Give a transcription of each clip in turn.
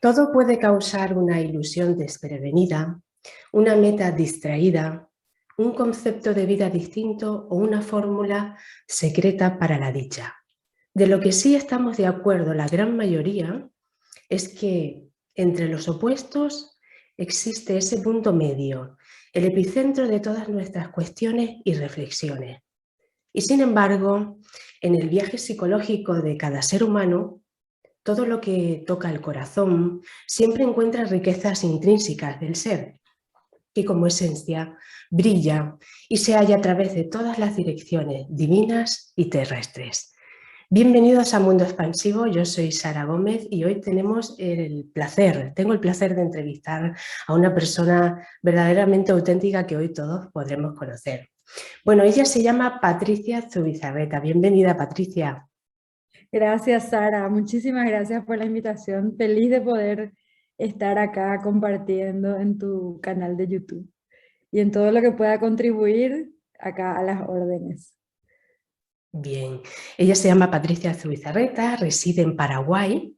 Todo puede causar una ilusión desprevenida, una meta distraída, un concepto de vida distinto o una fórmula secreta para la dicha. De lo que sí estamos de acuerdo la gran mayoría es que entre los opuestos existe ese punto medio, el epicentro de todas nuestras cuestiones y reflexiones. Y sin embargo, en el viaje psicológico de cada ser humano, todo lo que toca el corazón siempre encuentra riquezas intrínsecas del ser, que como esencia brilla y se halla a través de todas las direcciones divinas y terrestres. Bienvenidos a Mundo Expansivo, yo soy Sara Gómez y hoy tengo el placer de entrevistar a una persona verdaderamente auténtica que hoy todos podremos conocer. Bueno, ella se llama Patricia Zubizarreta. Bienvenida, Patricia. Gracias, Sara. Muchísimas gracias por la invitación. Feliz de poder estar acá compartiendo en tu canal de YouTube y en todo lo que pueda contribuir acá a las órdenes. Bien, ella se llama Patricia Zubizarreta, reside en Paraguay.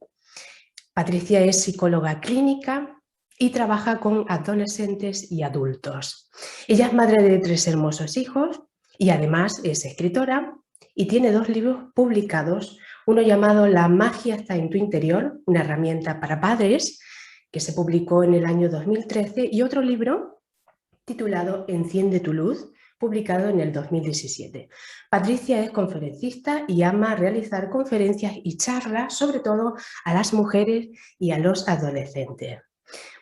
Patricia es psicóloga clínica y trabaja con adolescentes y adultos. Ella es madre de 3 hermosos hijos y además es escritora y tiene 2 libros publicados, uno llamado La magia está en tu interior, una herramienta para padres, que se publicó en el año 2013, y otro libro titulado Enciende tu luz, publicado en el 2017. Patricia es conferencista y ama realizar conferencias y charlas, sobre todo a las mujeres y a los adolescentes.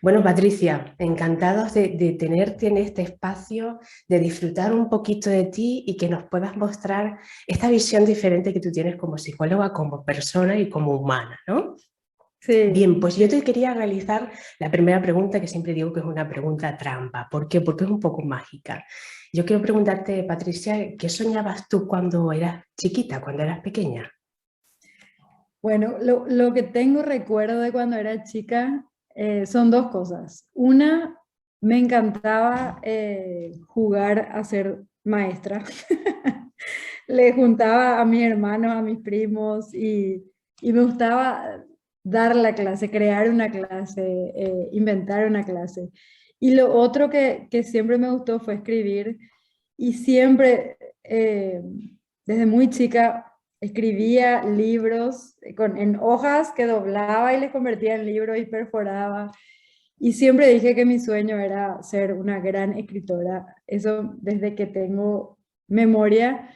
Bueno, Patricia, encantados de tenerte en este espacio, de disfrutar un poquito de ti y que nos puedas mostrar esta visión diferente que tú tienes como psicóloga, como persona y como humana, ¿no? Sí, Bien, pues yo te quería realizar la primera pregunta, que siempre digo que es una pregunta trampa. ¿Por qué? Porque es un poco mágica. Yo quiero preguntarte, Patricia, ¿qué soñabas tú cuando eras chiquita, cuando eras pequeña? bueno, lo que tengo recuerdo de cuando era chica son dos cosas. Una, me encantaba jugar a ser maestra. Le juntaba a mis hermanos, a mis primos y me gustaba dar la clase, crear una clase, inventar una clase. Y lo otro que siempre me gustó fue escribir y siempre, desde muy chica, escribía libros en hojas que doblaba y les convertía en libros y perforaba. Y siempre dije que mi sueño era ser una gran escritora. Eso desde que tengo memoria.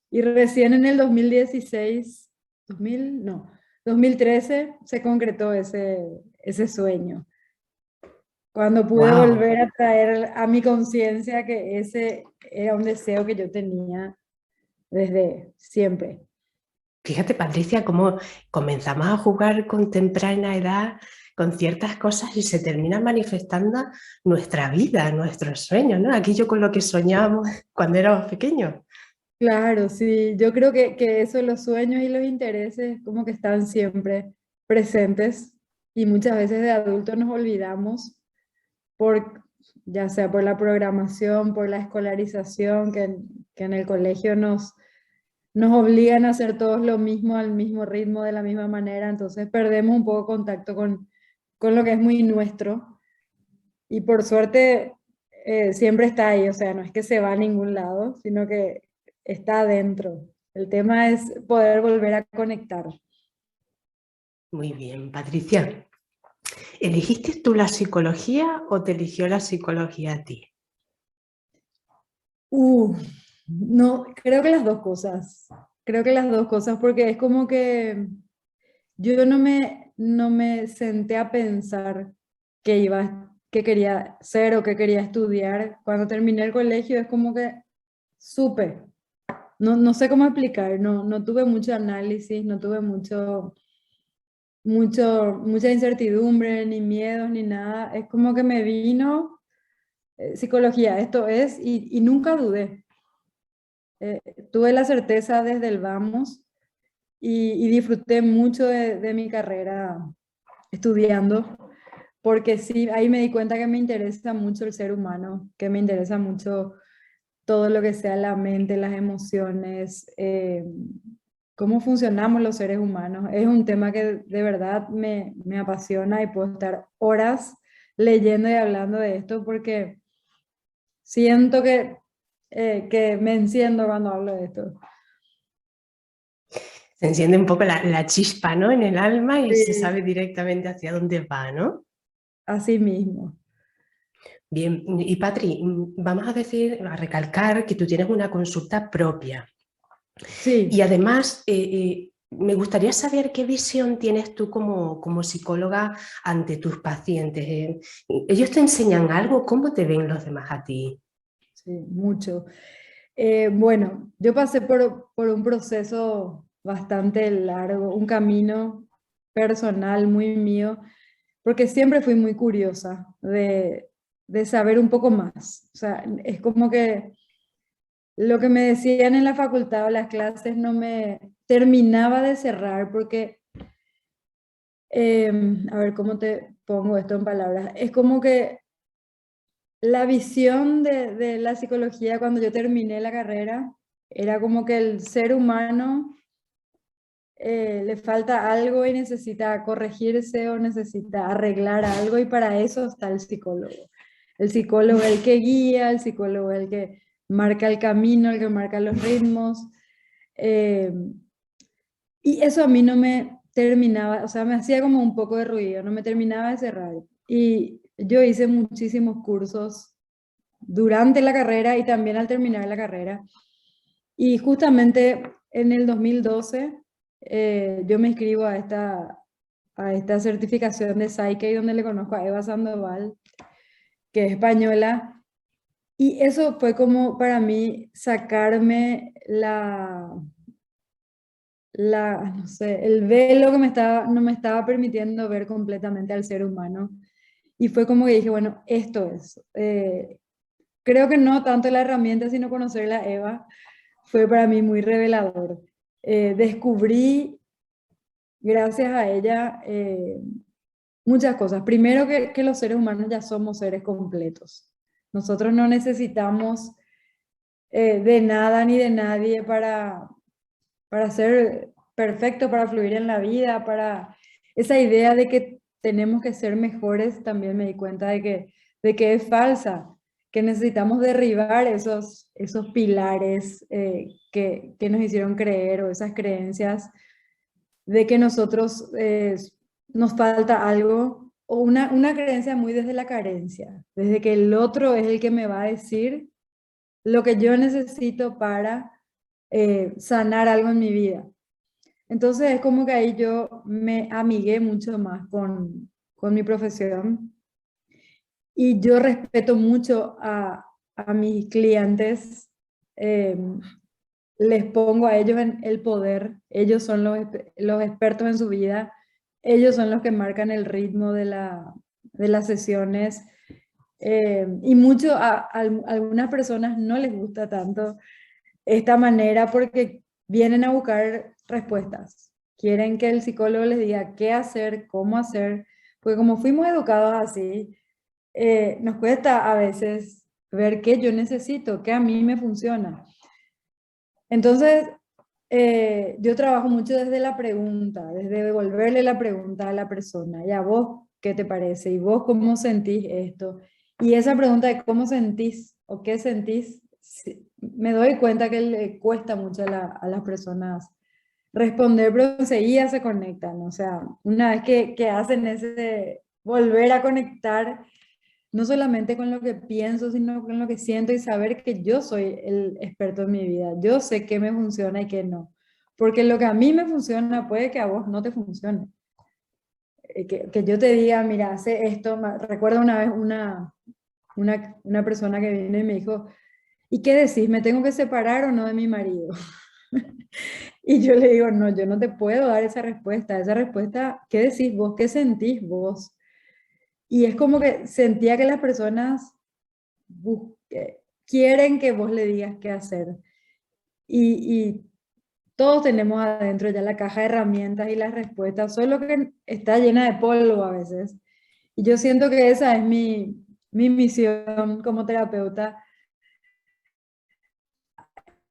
Y recién en el 2016, 2000, no, 2013 se concretó ese sueño. Cuando pude ¡Wow! volver a traer a mi conciencia que ese era un deseo que yo tenía desde siempre. Fíjate, Patricia, cómo comenzamos a jugar con temprana edad con ciertas cosas y se termina manifestando nuestra vida, nuestros sueños, ¿no? Aquello con lo que soñábamos cuando éramos pequeños. Claro, sí, yo creo que eso, los sueños y los intereses como que están siempre presentes y muchas veces de adultos nos olvidamos por, ya sea por la programación, por la escolarización, que en el colegio nos obligan a hacer todos lo mismo, al mismo ritmo, de la misma manera, entonces perdemos un poco contacto con lo que es muy nuestro y por suerte siempre está ahí, o sea, no es que se va a ningún lado, sino que está adentro. El tema es poder volver a conectar. Muy bien, Patricia. ¿Elegiste tú la psicología o te eligió la psicología a ti? Uh, no, creo que las dos cosas. Creo que las dos cosas, porque es como que yo no me senté a pensar qué quería ser o qué quería estudiar. Cuando terminé el colegio es como que supe. No sé cómo explicar, no tuve mucho análisis, no tuve mucha incertidumbre, ni miedos, ni nada. Es como que me vino psicología, esto es, y nunca dudé. Eh, Tuve la certeza desde el vamos y disfruté mucho de mi carrera estudiando, porque sí, ahí me di cuenta que me interesa mucho el ser humano, que me interesa mucho todo lo que sea la mente, las emociones, cómo funcionamos los seres humanos. Es un tema que de verdad me apasiona y puedo estar horas leyendo y hablando de esto porque siento que me enciendo cuando hablo de esto. Se enciende un poco la chispa, ¿no? En el alma y se Sí, sabe directamente hacia dónde va, ¿no? así mismo. Bien, y Patri, vamos a decir, a recalcar que tú tienes una consulta propia. Y Sí. además, me gustaría saber qué visión tienes tú como psicóloga ante tus pacientes. ¿Ellos te enseñan algo? ¿Cómo te ven los demás a ti? Sí, mucho. Bueno, yo pasé por un proceso bastante largo, un camino personal muy mío, porque siempre fui muy curiosa de saber un poco más. O sea, es como que lo que me decían en la facultad o las clases no me terminaba de cerrar, porque, a ver, ¿cómo te pongo esto en palabras? Es como que la visión de la psicología cuando yo terminé la carrera era como que el ser humano le falta algo y necesita corregirse o necesita arreglar algo y para eso está el psicólogo. El psicólogo es el que guía, el psicólogo es el que marca el camino, el que marca los ritmos. eh, y eso a mí no me terminaba, o sea, me hacía como un poco de ruido, no me terminaba de cerrar. Y yo hice muchísimos cursos durante la carrera y también al terminar la carrera. Y justamente en el 2012 yo me inscribo a esta certificación de Psyche donde le conozco a Eva Sandoval, que es española. Y eso fue como para mí sacarme no sé, el velo que no me estaba permitiendo ver completamente al ser humano. Y fue como que dije, bueno, esto es. Creo que no tanto la herramienta, sino conocerla a Eva fue para mí muy revelador. Descubrí, gracias a ella, muchas cosas. Primero que los seres humanos ya somos seres completos. Nosotros no necesitamos de nada ni de nadie para ser perfecto, para fluir en la vida, para esa idea de que tenemos que ser mejores, también me di cuenta de que es falsa, que necesitamos derribar esos pilares que nos hicieron creer o esas creencias de que nosotros nos falta algo o una creencia muy desde la carencia, desde que el otro es el que me va a decir lo que yo necesito para sanar algo en mi vida. Entonces es como que ahí yo me amigué mucho más con mi profesión y yo respeto mucho a mis clientes, eh, les pongo a ellos en el poder, ellos son los expertos en su vida, ellos son los que marcan el ritmo de las sesiones y mucho algunas personas no les gusta tanto esta manera porque vienen a buscar respuestas. Quieren que el psicólogo les diga qué hacer, cómo hacer, porque como fuimos educados así, nos cuesta a veces ver qué yo necesito, qué a mí me funciona. Entonces, yo trabajo mucho desde la pregunta, desde devolverle la pregunta a la persona, y a vos, ¿qué te parece? ¿Y vos cómo sentís esto? Y esa pregunta de cómo sentís o qué sentís, me doy cuenta que le cuesta mucho a las personas responder, pero enseguida se conectan. O sea, una vez que hacen ese volver a conectar, no solamente con lo que pienso, sino con lo que siento y saber que yo soy el experto en mi vida. Yo sé qué me funciona y qué no. Porque lo que a mí me funciona puede que a vos no te funcione. Que yo te diga, mira, hace esto. Recuerdo una vez una persona que vino y me dijo, ¿y qué decís? ¿Me tengo que separar o no de mi marido? Y yo le digo, no, yo no te puedo dar esa respuesta. Esa respuesta, ¿qué decís vos? ¿Qué sentís vos? Y es como que sentía que las personas quieren que vos le digas qué hacer. Y todos tenemos adentro ya la caja de herramientas y las respuestas, solo que está llena de polvo a veces. Y yo siento que esa es mi misión como terapeuta,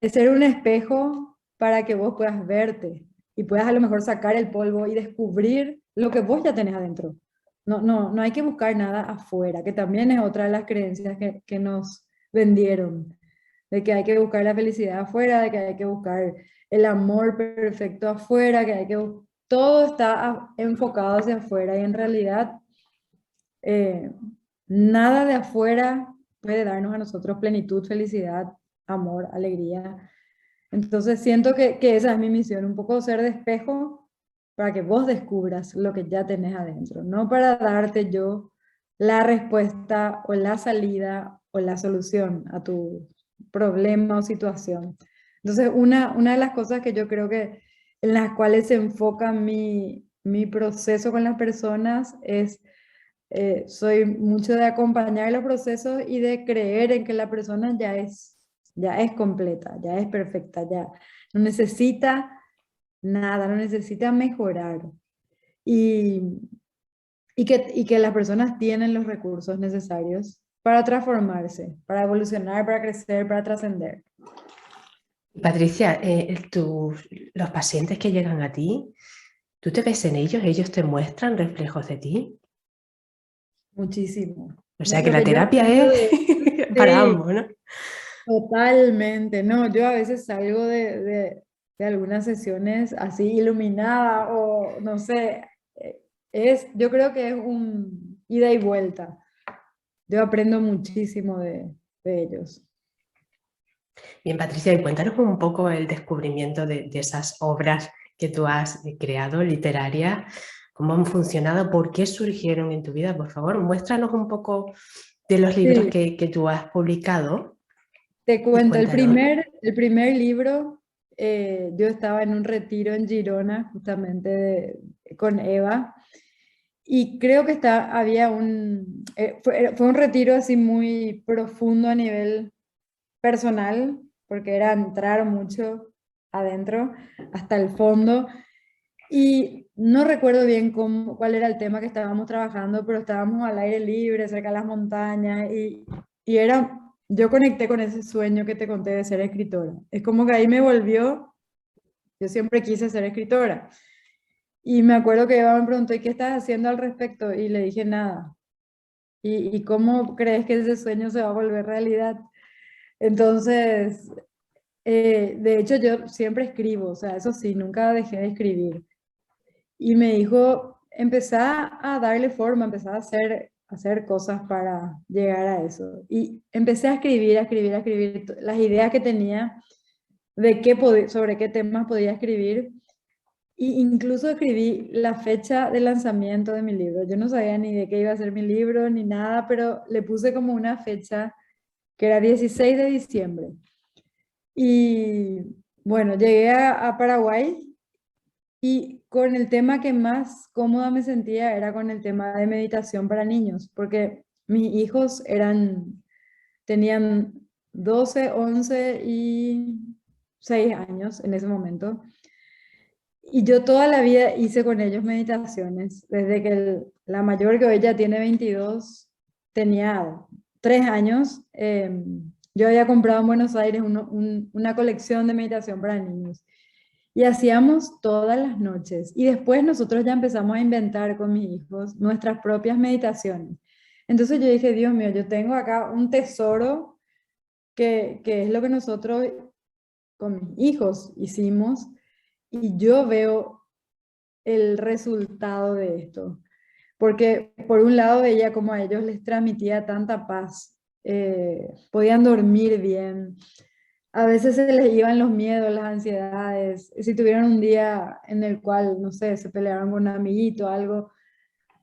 de ser un espejo para que vos puedas verte y puedas a lo mejor sacar el polvo y descubrir lo que vos ya tenés adentro. No hay que buscar nada afuera, que también es otra de las creencias que nos vendieron, de que hay que buscar la felicidad afuera, de que hay que buscar el amor perfecto afuera, que hay que todo está enfocado hacia afuera y en realidad eh, nada de afuera puede darnos a nosotros plenitud, felicidad, amor, alegría. Entonces siento que esa es mi misión, un poco ser de espejo para que vos descubras lo que ya tenés adentro, no para darte yo la respuesta o la salida o la solución a tu problema o situación. Entonces, una de las cosas que yo creo que en las cuales se enfoca mi proceso con las personas es, soy mucho de acompañar los procesos y de creer en que la persona ya es completa, ya es perfecta, ya no necesita nada, no necesita mejorar. Y, y que las personas tienen los recursos necesarios para transformarse, para evolucionar, para crecer, para trascender. Patricia, los pacientes que llegan a ti, ¿tú te ves en ellos? ¿Ellos te muestran reflejos de ti? Muchísimo. O sea que Lo la que yo terapia aprendo es de... para Sí, ambos, ¿no? totalmente. No, yo a veces salgo de algunas sesiones así iluminada o no sé, yo creo que es un ida y vuelta. Yo aprendo muchísimo de ellos. Bien, Patricia, y cuéntanos un poco el descubrimiento de esas obras que tú has creado, literarias, cómo han funcionado, por qué surgieron en tu vida, por favor, muéstranos un poco de los libros Sí, que tú has publicado te y cuento, cuéntanos. el primer libro, yo estaba en un retiro en Girona, justamente con Eva, y creo que había fue un retiro así muy profundo a nivel personal, porque era entrar mucho adentro, hasta el fondo, y no recuerdo bien cuál era el tema que estábamos trabajando, pero estábamos al aire libre, cerca de las montañas, y yo conecté con ese sueño que te conté de ser escritora. Es como que ahí me volvió, yo siempre quise ser escritora. Y me acuerdo que Eva me preguntó, ¿y qué estás haciendo al respecto? Y le dije nada. Y cómo crees que ese sueño se va a volver realidad? Entonces, de hecho yo siempre escribo, o sea, eso sí, nunca dejé de escribir. Y me dijo, empezá a darle forma, empezá a hacer cosas para llegar a eso. Y empecé a escribir, a escribir, a escribir las ideas que tenía de sobre qué temas podía escribir. Y incluso escribí la fecha de lanzamiento de mi libro. Yo no sabía ni de qué iba a ser mi libro ni nada, pero le puse como una fecha que era 16 de diciembre. Y bueno, llegué a Paraguay y con el tema que más cómoda me sentía era con el tema de meditación para niños, porque mis hijos tenían 12 11 y 6 años en ese momento. Y yo toda la vida hice con ellos meditaciones, desde que la mayor, que hoy ya tiene 22 tenía 3 años. Yo había comprado en Buenos Aires una colección de meditación para niños. Y hacíamos todas las noches. Y después nosotros ya empezamos a inventar con mis hijos nuestras propias meditaciones. Entonces yo dije, Dios mío, yo tengo acá un tesoro que es lo que nosotros con mis hijos hicimos y yo veo el resultado de esto. Porque por un lado veía como a ellos les transmitía tanta paz, podían dormir bien, a veces se les iban los miedos, las ansiedades, si tuvieron un día en el cual, no sé, se pelearon con un amiguito o algo,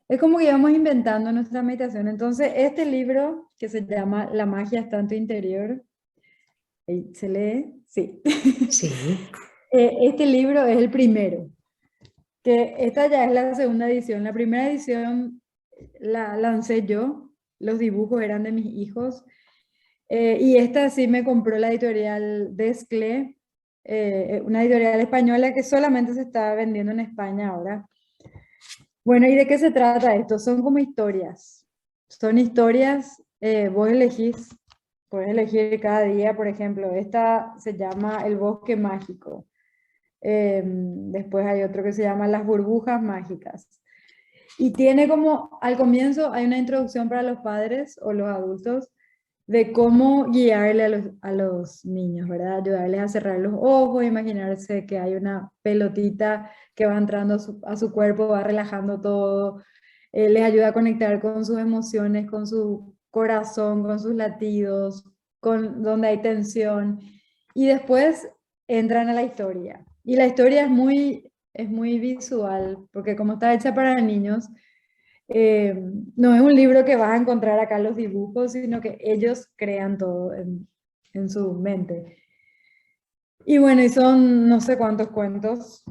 es como que íbamos inventando nuestra meditación. Entonces, este libro que se llama La magia está en tu interior, ¿se lee? Sí. Sí, Este libro es el primero, que esta ya es la segunda edición. La primera edición la lancé yo, los dibujos eran de mis hijos. Y esta sí me compró la editorial Desclé, una editorial española que solamente se está vendiendo en España ahora. Bueno, ¿y de qué se trata esto? Son como historias. Son historias, vos elegís, puedes elegir cada día, por ejemplo, esta se llama El Bosque Mágico. Después hay otro que se llama Las burbujas mágicas. Y tiene como, al comienzo hay una introducción para los padres o los adultos de cómo guiarle a los niños, ¿verdad? Ayudarles a cerrar los ojos, imaginarse que hay una pelotita que va entrando a su cuerpo, va relajando todo, les ayuda a conectar con sus emociones, con su corazón, con sus latidos, con donde hay tensión. Y después entran a la historia. Y la historia es muy visual, porque como está hecha para niños, eh, no es un libro que vas a encontrar acá los dibujos, sino que ellos crean todo en su mente. Y bueno, y son no sé cuántos cuentos,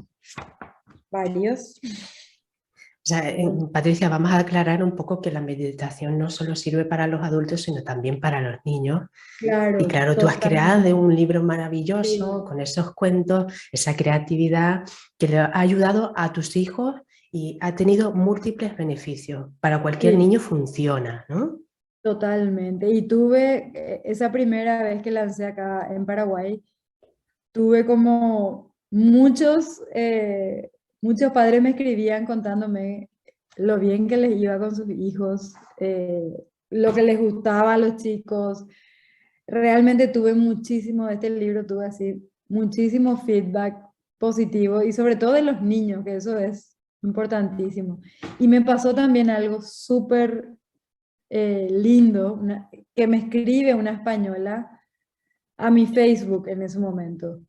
varios. O sea, Patricia, vamos a aclarar un poco que la meditación no solo sirve para los adultos, sino también para los niños. Y Claro, claro, tú has creado totalmente. un libro maravilloso Sí, con esos cuentos, esa creatividad que le ha ayudado a tus hijos y ha tenido múltiples beneficios. Para cualquier sí, niño funciona, ¿no? totalmente. Y tuve, esa primera vez que lancé acá en Paraguay, tuve como muchos padres me escribían contándome lo bien que les iba con sus hijos, lo que les gustaba a los chicos. Realmente tuve muchísimo de este libro, tuve así muchísimo feedback positivo y sobre todo de los niños, que eso es importantísimo. Y me pasó también algo súper lindo, que me escribe una española a mi Facebook en ese momento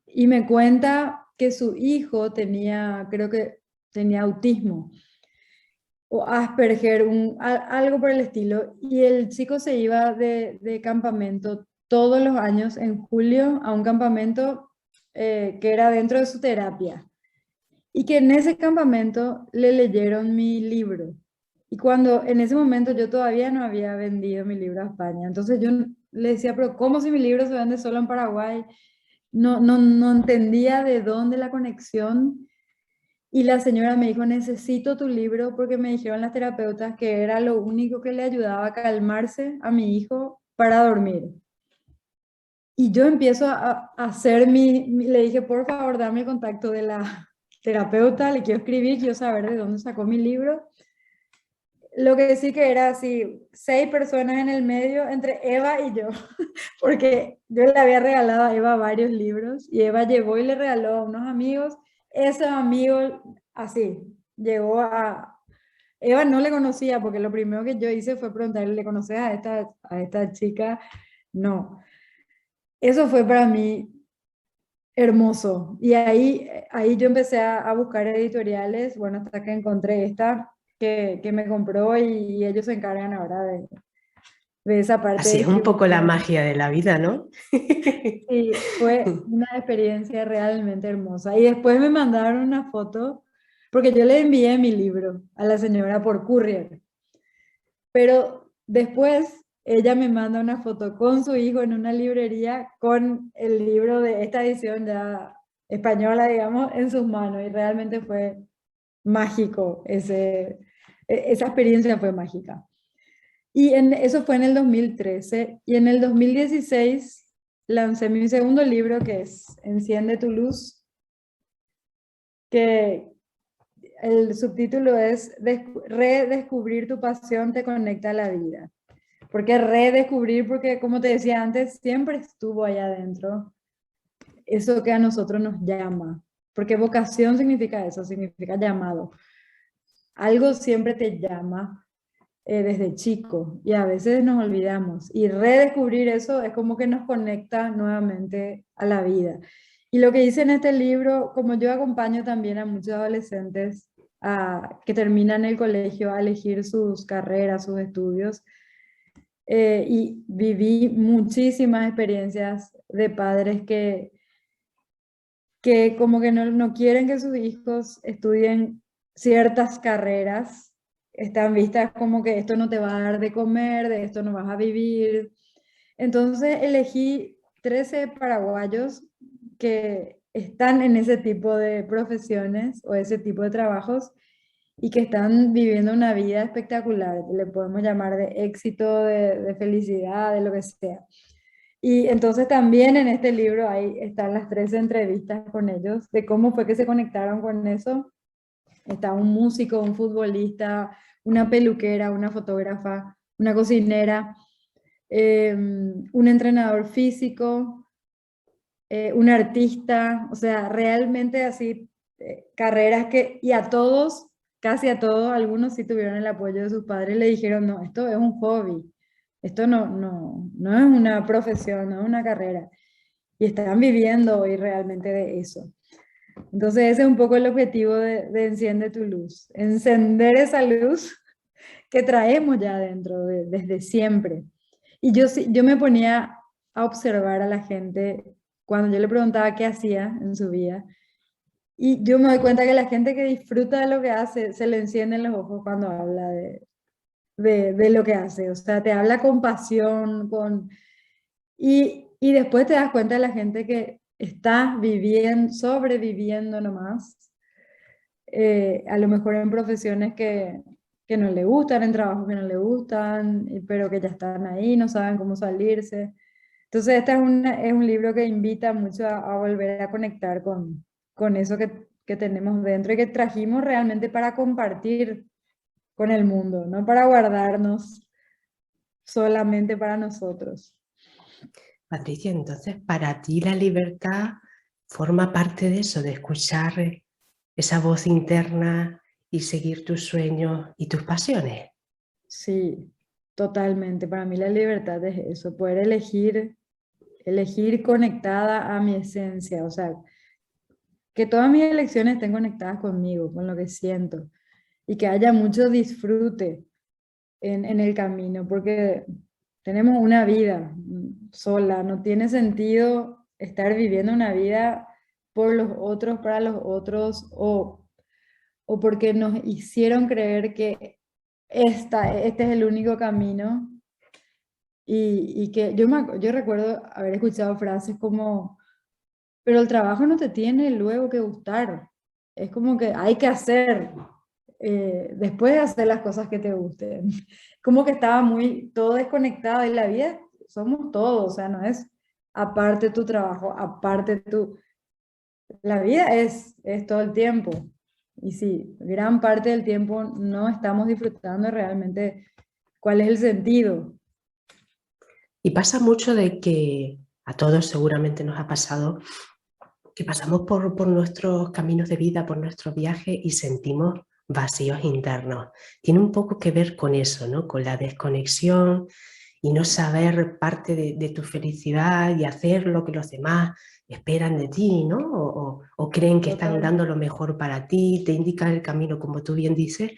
y me cuenta que su hijo tenía, creo que tenía autismo o Asperger, algo por el estilo, y el chico se iba de campamento todos los años en julio a un campamento que era dentro de su terapia, y que en ese campamento le leyeron mi libro. Y cuando en ese momento yo todavía no había vendido mi libro a España, entonces yo le decía, pero ¿cómo si mi libro se vende solo en Paraguay? No entendía de dónde la conexión. Y la señora me dijo, necesito tu libro porque me dijeron las terapeutas que era lo único que le ayudaba a calmarse a mi hijo para dormir. Y yo empiezo a hacer le dije, por favor, dame el contacto de la terapeuta, le quiero escribir, quiero saber de dónde sacó mi libro. Lo que sí que era así, 6 personas en el medio entre Eva y yo, porque yo le había regalado a Eva varios libros y Eva llegó y le regaló a unos amigos. Ese amigo, así, llegó a... Eva no le conocía porque lo primero que yo hice fue preguntarle, ¿le conoces a esta chica? No. Eso fue para mí hermoso. Y ahí yo empecé a buscar editoriales, bueno, hasta que encontré esta que me compró y ellos se encargan ahora de esa parte de Así es un poco la distribución. magia de la vida, ¿no? Sí, fue una experiencia realmente hermosa. Y después me mandaron una foto, porque yo le envié mi libro a la señora por courier, pero después ella me manda una foto con su hijo en una librería con el libro de esta edición ya española, digamos, en sus manos. Y realmente fue mágico, esa experiencia fue mágica. Eso fue en el 2013 y en el 2016 lancé mi segundo libro que es Enciende tu luz, que el subtítulo es Redescubrir tu pasión te conecta a la vida. ¿Por qué redescubrir? Porque como te decía antes, siempre estuvo allá adentro, eso que a nosotros nos llama. Porque vocación significa eso, significa llamado. Algo siempre te llama desde chico y a veces nos olvidamos y redescubrir eso es como que nos conecta nuevamente a la vida. Y lo que dice en este libro, como yo acompaño también a muchos adolescentes que terminan el colegio a elegir sus carreras, sus estudios, y viví muchísimas experiencias de padres que como que no quieren que sus hijos estudien ciertas carreras, están vistas como que esto no te va a dar de comer, de esto no vas a vivir. Entonces elegí 13 paraguayos que están en ese tipo de profesiones o ese tipo de trabajos y que están viviendo una vida espectacular, le podemos llamar de éxito, de felicidad, de lo que sea. Y entonces también en este libro ahí están las 3 entrevistas con ellos, de cómo fue que se conectaron con eso. Está un músico, un futbolista, una peluquera, una fotógrafa, una cocinera, un entrenador físico, un artista, o sea, realmente así, carreras que, y a todos, casi a todos, algunos sí tuvieron el apoyo de sus padres, le dijeron, no, esto es un hobby, esto no es una profesión, no es una carrera. Y están viviendo hoy realmente de eso. Entonces ese es un poco el objetivo de Enciende tu Luz, encender esa luz que traemos ya dentro desde siempre. Y yo me ponía a observar a la gente cuando yo le preguntaba qué hacía en su vida. Y yo me doy cuenta que la gente que disfruta de lo que hace, se le encienden los ojos cuando habla de lo que hace. O sea, te habla con pasión, y después te das cuenta de la gente que está viviendo, sobreviviendo nomás, a lo mejor en profesiones que no le gustan, en trabajos que no le gustan, pero que ya están ahí, no saben cómo salirse. Entonces, este es un libro que invita mucho a volver a conectar con eso que tenemos dentro y que trajimos realmente para compartir con el mundo, no para guardarnos solamente para nosotros. Patricia, entonces para ti la libertad forma parte de eso, de escuchar esa voz interna y seguir tus sueños y tus pasiones. Sí, totalmente. Para mí la libertad es eso, poder elegir conectada a mi esencia, o sea, que todas mis elecciones estén conectadas conmigo, con lo que siento, y que haya mucho disfrute en el camino, porque tenemos una vida sola, no tiene sentido estar viviendo una vida por los otros, para los otros, o porque nos hicieron creer que este es el único camino. Y que yo recuerdo haber escuchado frases como, pero el trabajo no te tiene luego que gustar. Es como que hay que hacer, después de hacer las cosas que te gusten. Como que estaba muy todo desconectado y la vida somos todos, o sea, no es aparte tu trabajo, aparte tu... La vida es todo el tiempo. Y sí, gran parte del tiempo no estamos disfrutando realmente cuál es el sentido. Y pasa mucho de que a todos seguramente nos ha pasado que pasamos por nuestros caminos de vida, por nuestros viajes y sentimos vacíos internos. Tiene un poco que ver con eso, ¿no? Con la desconexión y no saber parte de tu felicidad y hacer lo que los demás esperan de ti, ¿no? O creen que están dando lo Totalmente. mejor para ti, te indican el camino, como tú bien dices,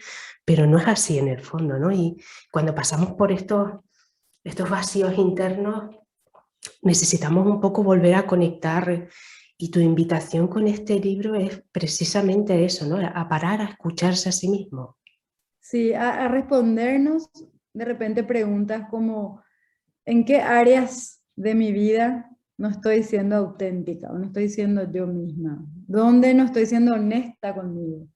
pero no es así en el fondo, ¿no? Y cuando pasamos por estos vacíos internos, necesitamos un poco volver a conectar y tu invitación con este libro es precisamente eso, ¿no? A parar, a escucharse a sí mismo. Sí, a respondernos de repente preguntas como, ¿en qué áreas de mi vida no estoy siendo auténtica o no estoy siendo yo misma? ¿Dónde no estoy siendo honesta conmigo?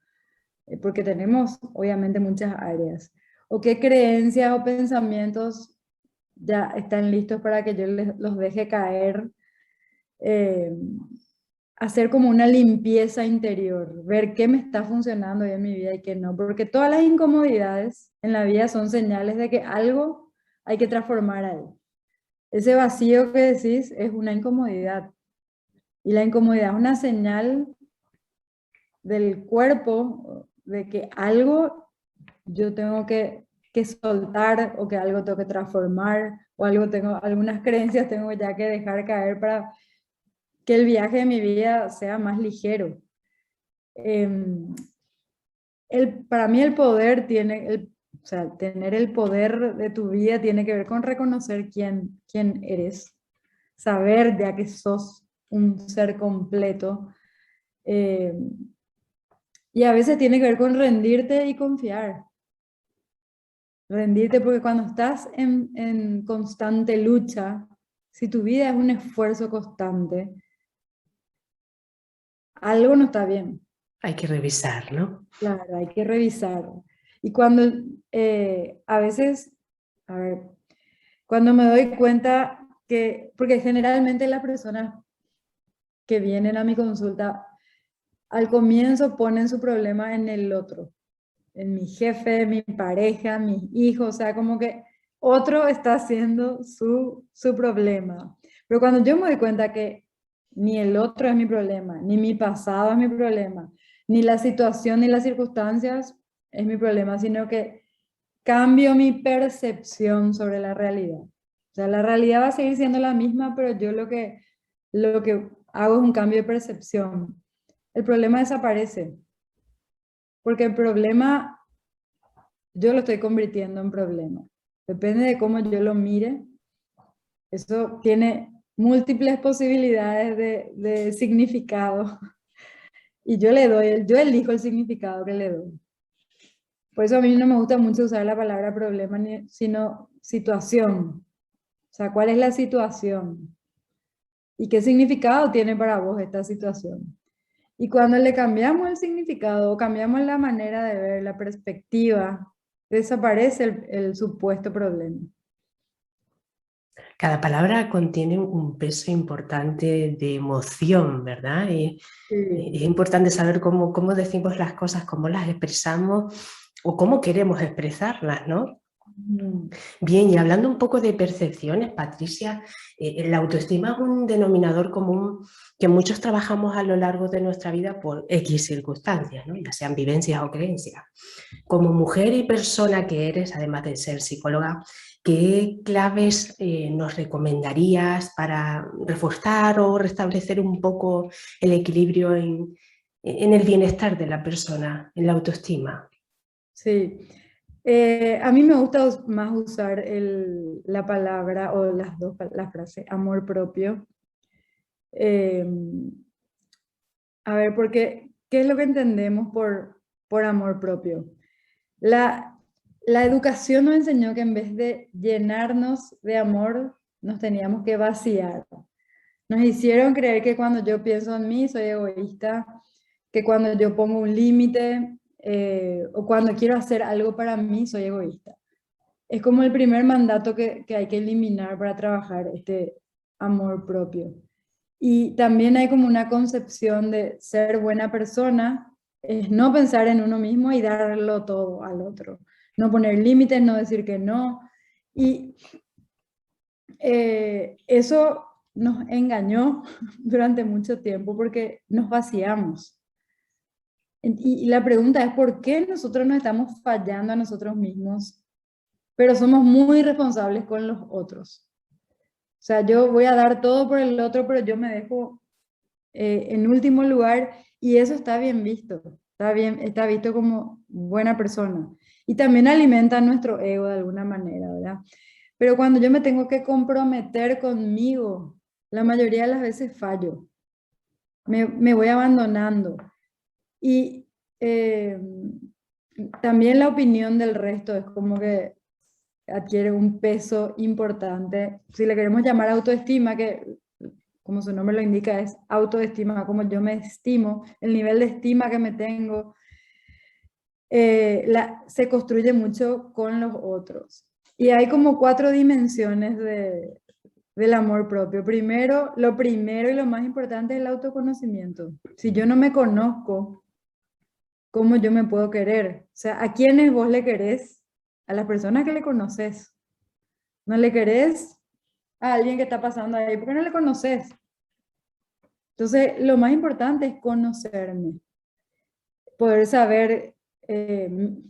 Porque tenemos obviamente muchas áreas. ¿O qué creencias o pensamientos ya están listos para que yo los deje caer? Eh, Hacer como una limpieza interior, ver qué me está funcionando hoy en mi vida y qué no, porque todas las incomodidades en la vida son señales de que algo hay que transformar ahí. Ese vacío que decís es una incomodidad, y la incomodidad es una señal del cuerpo de que algo yo tengo que soltar, o que algo tengo que transformar, o algo tengo, algunas creencias tengo ya que dejar caer para que el viaje de mi vida sea más ligero. Para mí el poder o sea, tener el poder de tu vida tiene que ver con reconocer quién eres, saber ya que sos un ser completo, eh, y a veces tiene que ver con rendirte y confiar. Rendirte porque cuando estás en constante lucha, si tu vida es un esfuerzo constante, algo no está bien. Hay que revisar, ¿no? Claro, hay que revisar. Y cuando a veces, a ver, cuando me doy cuenta porque generalmente las personas que vienen a mi consulta al comienzo ponen su problema en el otro, en mi jefe, mi pareja, mis hijos, o sea, como que otro está haciendo su problema. Pero cuando yo me doy cuenta que ni el otro es mi problema, ni mi pasado es mi problema, ni la situación ni las circunstancias es mi problema, sino que cambio mi percepción sobre la realidad. O sea, la realidad va a seguir siendo la misma, pero yo lo que hago es un cambio de percepción. El problema desaparece, porque el problema yo lo estoy convirtiendo en problema. Depende de cómo yo lo mire. Eso tiene múltiples posibilidades de significado. Y yo elijo el significado que le doy. Por eso a mí no me gusta mucho usar la palabra problema, sino situación. O sea, ¿cuál es la situación? ¿Y qué significado tiene para vos esta situación? Y cuando le cambiamos el significado, cambiamos la manera de ver, la perspectiva, desaparece el supuesto problema. Cada palabra contiene un peso importante de emoción, ¿verdad? Y es Sí. importante saber cómo decimos las cosas, cómo las expresamos o cómo queremos expresarlas, ¿no? Mm. Bien, y hablando un poco de percepciones, Patricia, la autoestima es un denominador común que muchos trabajamos a lo largo de nuestra vida por X circunstancias, ¿no? Ya sean vivencias o creencias. Como mujer y persona que eres, además de ser psicóloga, ¿qué claves nos recomendarías para reforzar o restablecer un poco el equilibrio en el bienestar de la persona, en la autoestima? Sí. A mí me gusta más usar la palabra o la frase amor propio. Eh, a ver, porque ¿qué es lo que entendemos por amor propio? La, la educación nos enseñó que en vez de llenarnos de amor, nos teníamos que vaciar. Nos hicieron creer que cuando yo pienso en mí soy egoísta, que cuando yo pongo un límite o cuando quiero hacer algo para mí soy egoísta. Es como el primer mandato que hay que eliminar para trabajar este amor propio. Y también hay como una concepción de ser buena persona, es no pensar en uno mismo y darlo todo al otro. No poner límites, no decir que no. Y eso nos engañó durante mucho tiempo porque nos vaciamos. Y la pregunta es, ¿por qué nosotros nos estamos fallando a nosotros mismos, pero somos muy responsables con los otros? O sea, yo voy a dar todo por el otro, pero yo me dejo en último lugar y eso está bien visto, está bien, está visto como buena persona. Y también alimenta nuestro ego de alguna manera, ¿verdad? Pero cuando yo me tengo que comprometer conmigo, la mayoría de las veces fallo, me voy abandonando. Y eh, también la opinión del resto es como que adquiere un peso importante. Si le queremos llamar autoestima, que como su nombre lo indica, es autoestima, como yo me estimo, el nivel de estima que me tengo, se construye mucho con los otros. Y hay como 4 dimensiones del amor propio. Primero, lo primero y lo más importante es el autoconocimiento. Si yo no me conozco, ¿cómo yo me puedo querer? O sea, ¿a quiénes vos le querés? A las personas que le conoces. ¿No le querés a alguien que está pasando ahí? ¿Por qué no le conoces? Entonces, lo más importante es conocerme, poder saber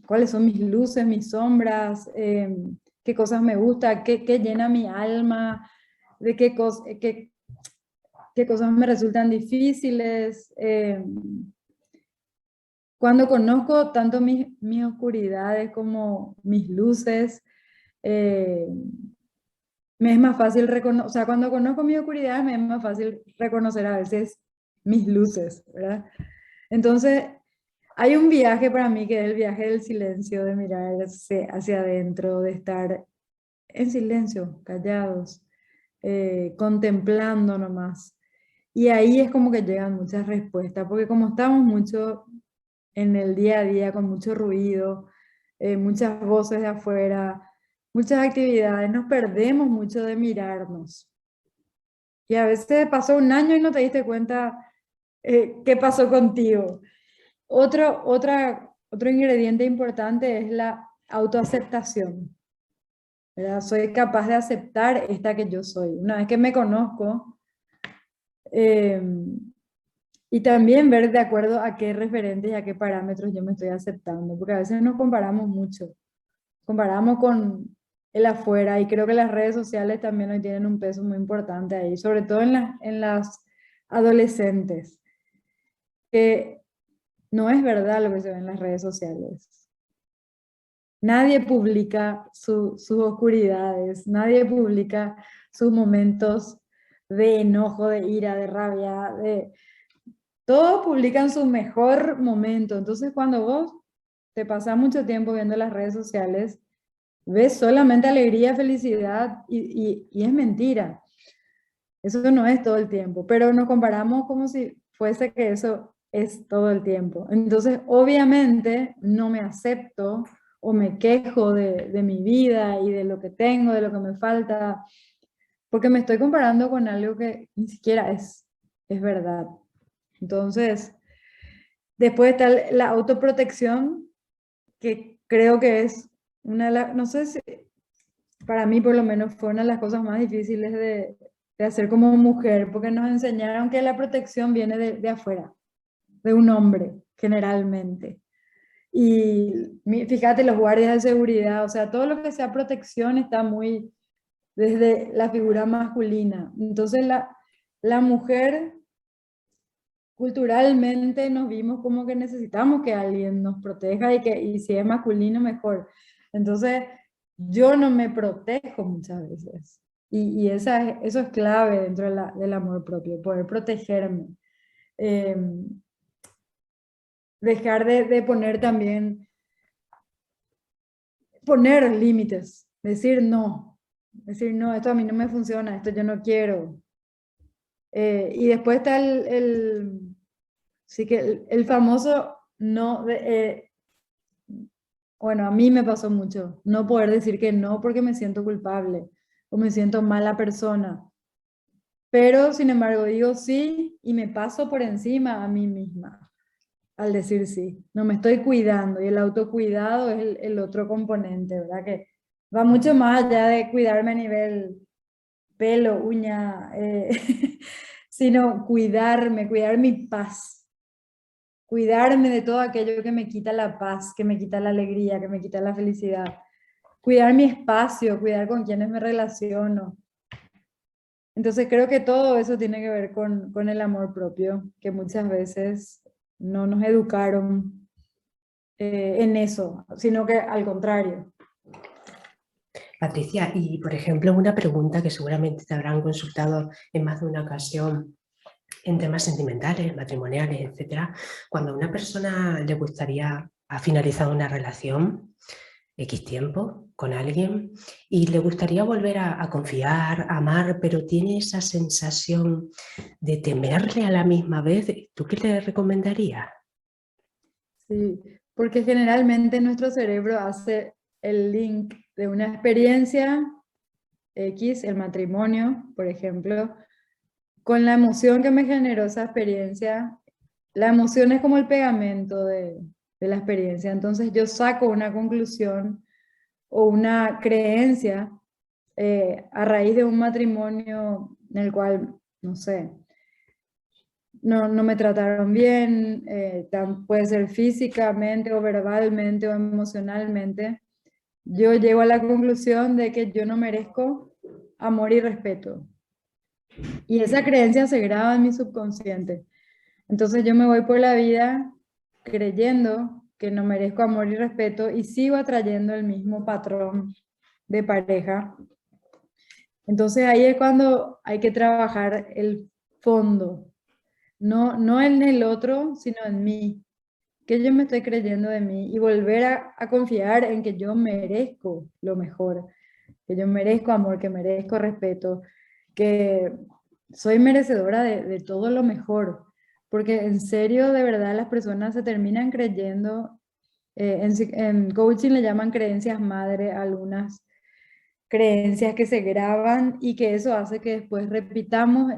cuáles son mis luces, mis sombras, qué cosas me gustan, qué llena mi alma, de qué cosas me resultan difíciles. Cuando conozco tanto mis oscuridades como mis luces, eh, me es más fácil reconocer, o sea, cuando conozco mis oscuridades me es más fácil reconocer a veces mis luces, ¿verdad? Entonces, hay un viaje para mí que es el viaje del silencio, de mirar hacia adentro, de estar en silencio, callados, contemplando nomás. Y ahí es como que llegan muchas respuestas, porque como estamos mucho en el día a día, con mucho ruido, muchas voces de afuera, muchas actividades, nos perdemos mucho de mirarnos. Y a veces pasó un año y no te diste cuenta qué pasó contigo. Otro ingrediente importante es la autoaceptación, ¿verdad? Soy capaz de aceptar esta que yo soy. Una vez que me conozco, eh, y también ver de acuerdo a qué referentes y a qué parámetros yo me estoy aceptando, porque a veces nos comparamos mucho, comparamos con el afuera y creo que las redes sociales también hoy tienen un peso muy importante ahí, sobre todo en las adolescentes, que no es verdad lo que se ve en las redes sociales. Nadie publica sus oscuridades, nadie publica sus momentos de enojo, de ira, de rabia, todos publican su mejor momento. Entonces, cuando vos te pasas mucho tiempo viendo las redes sociales, ves solamente alegría, felicidad y es mentira. Eso no es todo el tiempo, pero nos comparamos como si fuese que eso es todo el tiempo. Entonces, obviamente, no me acepto o me quejo de mi vida y de lo que tengo, de lo que me falta, porque me estoy comparando con algo que ni siquiera es verdad. Entonces, después está la autoprotección, que creo que es una de las, no sé si, para mí por lo menos fue una de las cosas más difíciles de hacer como mujer, porque nos enseñaron que la protección viene de afuera, de un hombre, generalmente. Y fíjate, los guardias de seguridad, o sea, todo lo que sea protección está muy desde la figura masculina. Entonces la mujer culturalmente nos vimos como que necesitamos que alguien nos proteja y si es masculino mejor. Entonces yo no me protejo muchas veces. Eso es clave dentro del amor propio, poder protegerme. Eh, Dejar de poner también, poner límites, decir no, esto a mí no me funciona, esto yo no quiero. Y después está sí que el famoso no, bueno, a mí me pasó mucho, no poder decir que no porque me siento culpable o me siento mala persona. Pero, sin embargo, digo sí y me paso por encima a mí misma al decir sí. No me estoy cuidando y el autocuidado es el otro componente, ¿verdad? Que va mucho más allá de cuidarme a nivel pelo, uña, sino cuidarme, cuidar mi paz, cuidarme de todo aquello que me quita la paz, que me quita la alegría, que me quita la felicidad, cuidar mi espacio, cuidar con quienes me relaciono. Entonces creo que todo eso tiene que ver con el amor propio, que muchas veces no nos educaron en eso, sino que al contrario. Patricia, y por ejemplo, una pregunta que seguramente te habrán consultado en más de una ocasión en temas sentimentales, matrimoniales, etcétera, cuando a una persona le gustaría, ha finalizado una relación X tiempo con alguien y le gustaría volver a confiar, a amar, pero tiene esa sensación de temerle a la misma vez, ¿tú qué le recomendarías? Sí, porque generalmente nuestro cerebro hace el link de una experiencia X, el matrimonio, por ejemplo, con la emoción que me generó esa experiencia. La emoción es como el pegamento de la experiencia. Entonces yo saco una conclusión o una creencia a raíz de un matrimonio en el cual, no sé, no me trataron bien, puede ser físicamente o verbalmente o emocionalmente. Yo llego a la conclusión de que yo no merezco amor y respeto. Y esa creencia se graba en mi subconsciente. Entonces yo me voy por la vida creyendo que no merezco amor y respeto y sigo atrayendo el mismo patrón de pareja. Entonces ahí es cuando hay que trabajar el fondo, no en el otro, sino en mí, que yo me estoy creyendo de mí y volver a confiar en que yo merezco lo mejor, que yo merezco amor, que merezco respeto, que soy merecedora de todo lo mejor, porque en serio, de verdad, las personas se terminan creyendo, en coaching le llaman creencias madre a algunas, creencias que se graban y que eso hace que después repitamos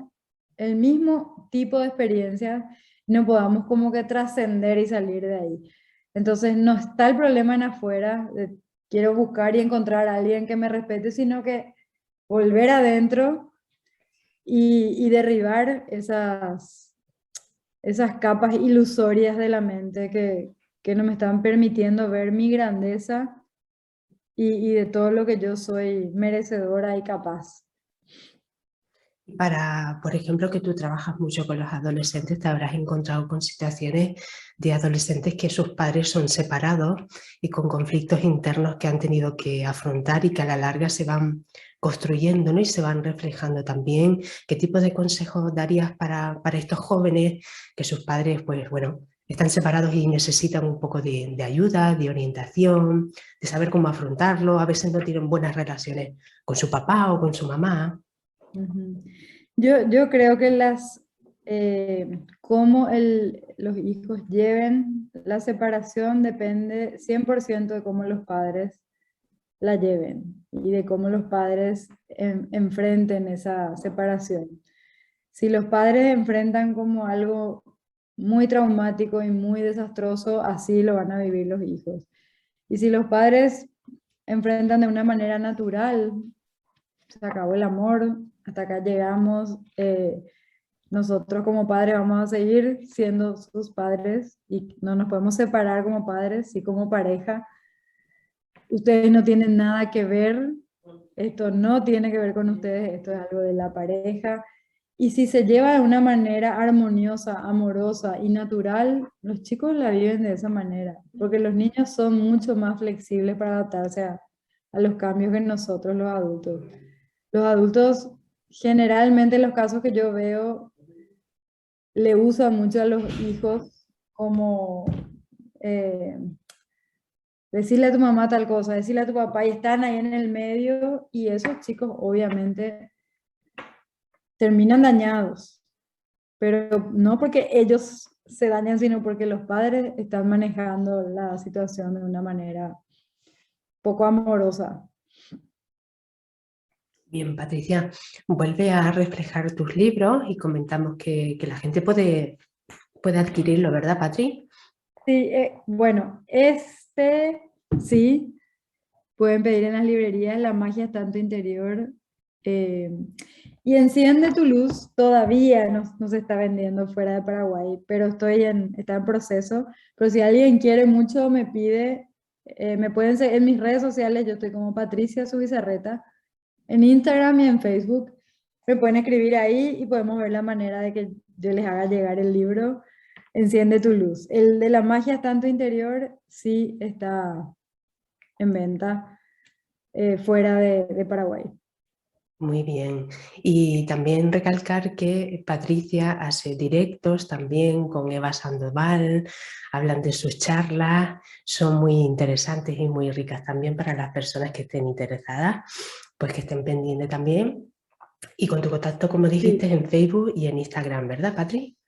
el mismo tipo de experiencias y no podamos como que trascender y salir de ahí. Entonces no está el problema en afuera, de quiero buscar y encontrar a alguien que me respete, sino que volver adentro y derribar esas capas ilusorias de la mente que no me están permitiendo ver mi grandeza y de todo lo que yo soy merecedora y capaz. Para, por ejemplo, que tú trabajas mucho con los adolescentes, te habrás encontrado con situaciones de adolescentes que sus padres son separados y con conflictos internos que han tenido que afrontar y que a la larga se van construyendo, ¿no? Y se van reflejando también. ¿Qué tipo de consejos darías para estos jóvenes que sus padres, pues bueno, están separados y necesitan un poco de ayuda, de orientación, de saber cómo afrontarlo? A veces no tienen buenas relaciones con su papá o con su mamá. Ujú. Yo creo que cómo los hijos lleven la separación depende 100% de cómo los padres la lleven y de cómo los padres enfrenten esa separación. Si los padres enfrentan como algo muy traumático y muy desastroso, así lo van a vivir los hijos. Y si los padres enfrentan de una manera natural, se acabó el amor, hasta acá llegamos, nosotros como padres vamos a seguir siendo sus padres y no nos podemos separar como padres y como pareja. Ustedes no tienen nada que ver, esto no tiene que ver con ustedes, esto es algo de la pareja. Y si se lleva de una manera armoniosa, amorosa y natural, los chicos la viven de esa manera, porque los niños son mucho más flexibles para adaptarse a los cambios que nosotros los adultos. Los adultos, generalmente en los casos que yo veo, le usan mucho a los hijos como eh, decirle a tu mamá tal cosa, decirle a tu papá y están ahí en el medio y esos chicos obviamente terminan dañados, pero no porque ellos se dañan, sino porque los padres están manejando la situación de una manera poco amorosa. Bien, Patricia, vuelve a reflejar tus libros y comentamos que la gente puede adquirirlo, ¿verdad, Patri? Sí, bueno, sí, pueden pedir en las librerías La magia está en tu interior. eh, y Enciende tu luz todavía no se está vendiendo fuera de Paraguay, pero está en proceso. Pero si alguien quiere mucho, me pide, me pueden seguir en mis redes sociales, yo estoy como Patricia Subizarreta, en Instagram y en Facebook. Me pueden escribir ahí y podemos ver la manera de que yo les haga llegar el libro Enciende tu luz. El de la magia está en tu interior, sí está en venta fuera de Paraguay. Muy bien. Y también recalcar que Patricia hace directos también con Eva Sandoval, hablan de sus charlas, son muy interesantes y muy ricas también para las personas que estén interesadas, pues que estén pendientes también. Y con tu contacto, como dijiste, Sí, en Facebook y en Instagram, ¿verdad, Patri?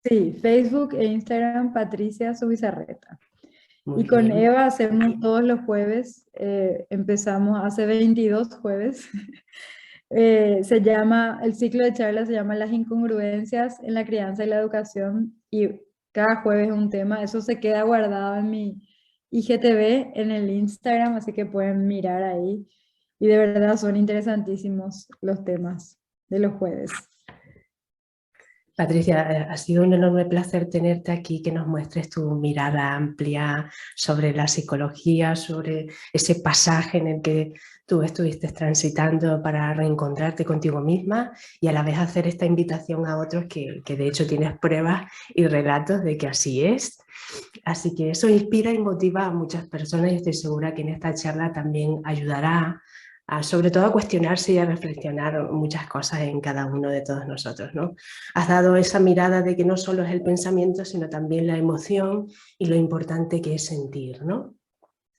sí, Facebook e Instagram Patricia Subizarreta. Y Muy con bien. Eva hacemos todos los jueves, empezamos hace 22 jueves. El ciclo de charlas se llama Las incongruencias en la crianza y la educación y cada jueves es un tema. Eso se queda guardado en mi IGTV, en el Instagram, así que pueden mirar ahí. Y de verdad son interesantísimos los temas de los jueves. Patricia, ha sido un enorme placer tenerte aquí, que nos muestres tu mirada amplia sobre la psicología, sobre ese pasaje en el que tú estuviste transitando para reencontrarte contigo misma y a la vez hacer esta invitación a otros que de hecho tienes pruebas y relatos de que así es. Así que eso inspira y motiva a muchas personas y estoy segura que en esta charla también ayudará sobre todo a cuestionarse y a reflexionar muchas cosas en cada uno de todos nosotros, ¿no? Has dado esa mirada de que no solo es el pensamiento, sino también la emoción y lo importante que es sentir, ¿no?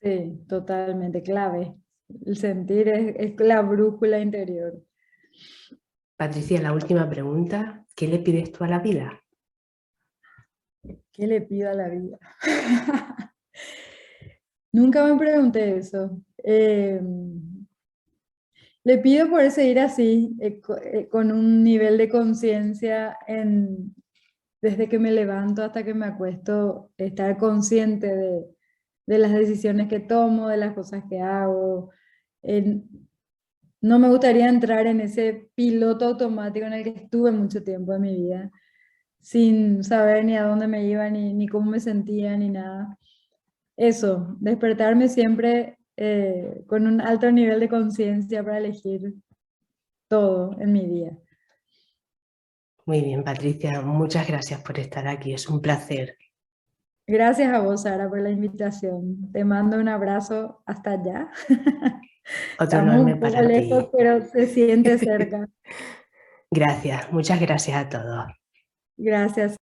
Sí, totalmente clave. El sentir es la brújula interior. Patricia, la última pregunta, ¿qué le pides tú a la vida? ¿Qué le pido a la vida? Nunca me pregunté eso. Le pido por seguir así, con un nivel de conciencia desde que me levanto hasta que me acuesto, estar consciente de las decisiones que tomo, de las cosas que hago. En- no me gustaría entrar en ese piloto automático en el que estuve mucho tiempo de mi vida, sin saber ni a dónde me iba, ni cómo me sentía, ni nada. Eso, despertarme siempre con un alto nivel de conciencia para elegir todo en mi día. Muy bien, Patricia, muchas gracias por estar aquí, es un placer. Gracias a vos, Sara, por la invitación. Te mando un abrazo hasta allá. Otro Estamos enorme un poco para lejos, ti. pero se siente cerca. Gracias, muchas gracias a todos. Gracias.